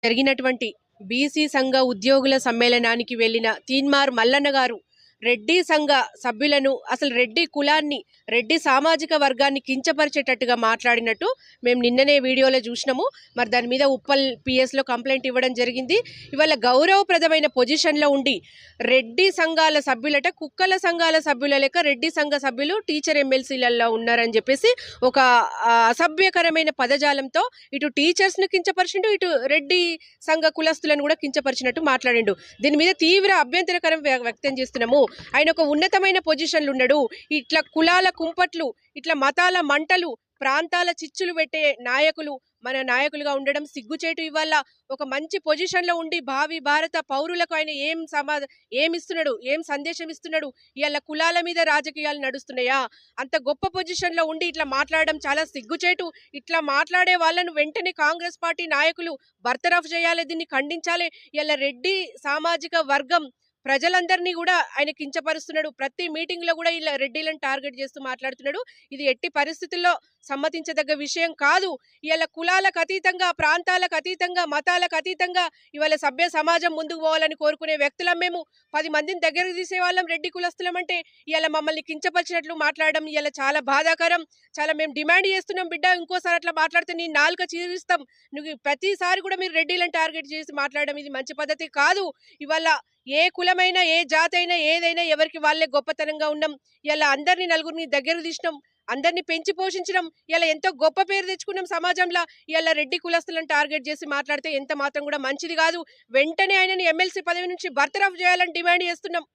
జరిగినటువంటి బీసీ సంఘ ఉద్యోగుల సమ్మేళనానికి వెళ్లిన తీన్మార్ మల్లన్న గారు రెడ్డి సంఘ సభ్యులను అసలు రెడ్డి కులాన్ని రెడ్డి సామాజిక వర్గాన్ని కించపరిచేటట్టుగా మాట్లాడినట్టు మేము నిన్ననే వీడియోలో చూసినాము. మరి దాని మీద ఉప్పల్ పిఎస్లో కంప్లైంట్ ఇవ్వడం జరిగింది. ఇవాళ గౌరవప్రదమైన పొజిషన్లో ఉండి రెడ్డి సంఘాల సభ్యులట కుక్కల సంఘాల సభ్యుల లెక్క రెడ్డి సంఘ సభ్యులు టీచర్ ఎమ్మెల్సీలలో ఉన్నారని చెప్పేసి ఒక అసభ్యకరమైన పదజాలంతో ఇటు టీచర్స్ను కించపరిచిండు, ఇటు రెడ్డి సంఘ కులస్తులను కూడా కించపరిచినట్టు మాట్లాడిండు. దీని మీద తీవ్ర అభ్యంతరకరం వ్యక్తం చేస్తున్నాము. ఆయన ఒక ఉన్నతమైన పొజిషన్లు ఉన్నాడు. ఇట్లా కులాల కుంపట్లు, ఇట్లా మతాల మంటలు, ప్రాంతాల చిచ్చులు పెట్టే నాయకులు మన నాయకులుగా ఉండడం సిగ్గుచేటు. ఇవాళ ఒక మంచి పొజిషన్లో ఉండి భావి భారత పౌరులకు ఆయన ఏమిస్తున్నాడు, ఏం సందేశం ఇస్తున్నాడు? ఇవాళ కులాల మీద రాజకీయాలు నడుస్తున్నాయా? అంత గొప్ప పొజిషన్లో ఉండి ఇట్లా మాట్లాడడం చాలా సిగ్గుచేటు. ఇట్లా మాట్లాడే వాళ్ళను వెంటనే కాంగ్రెస్ పార్టీ నాయకులు బర్తరఫ్ చేయాలి, దీన్ని ఖండించాలి. ఇవాళ రెడ్డి సామాజిక వర్గం ప్రజలందరినీ కూడా ఆయన కించపరుస్తున్నాడు. ప్రతి మీటింగ్ లో కూడా ఇలా రెడ్డిలను టార్గెట్ చేస్తూ మాట్లాడుతున్నాడు. ఇది ఎట్టి పరిస్థితుల్లో సమ్మతించదగ్గ విషయం కాదు. ఇవాళ కులాలకు అతీతంగా, ప్రాంతాలకు అతీతంగా, మతాలకు అతీతంగా ఇవాళ సభ్య సమాజం ముందుకు పోవాలని కోరుకునే వ్యక్తులం మేము. 10 మందిని దగ్గరకు తీసేవాళ్ళం రెడ్డి కులస్తులం అంటే ఇవాళ మమ్మల్ని కించపరిచినట్లు మాట్లాడడం ఇవాళ చాలా బాధాకరం. చాలా మేము డిమాండ్ చేస్తున్నాం, బిడ్డ ఇంకోసారి అట్లా మాట్లాడితే నీ నాలుక చీరిస్తాం. నువ్వు ప్రతిసారి కూడా మీరు రెడ్డిలను టార్గెట్ చేసి మాట్లాడడం ఇది మంచి పద్ధతి కాదు. ఇవాళ ఏ కులమైనా, ఏ జాతి అయినా, ఏదైనా ఎవరికి వాళ్ళే గొప్పతనంగా ఉన్నాం. ఇలా అందరినీ నలుగురిని దగ్గర తీసినాం, అందరినీ పెంచి పోషించడం, ఇలా ఎంతో గొప్ప పేరు తెచ్చుకున్నాం సమాజంలో. ఇలా రెడ్డి కులస్తులను టార్గెట్ చేసి మాట్లాడితే ఎంత మాత్రం కూడా మంచిది కాదు. వెంటనే ఆయనని ఎమ్మెల్సీ పదవి నుంచి బర్తరఫ్ చేయాలని డిమాండ్ చేస్తున్నాం.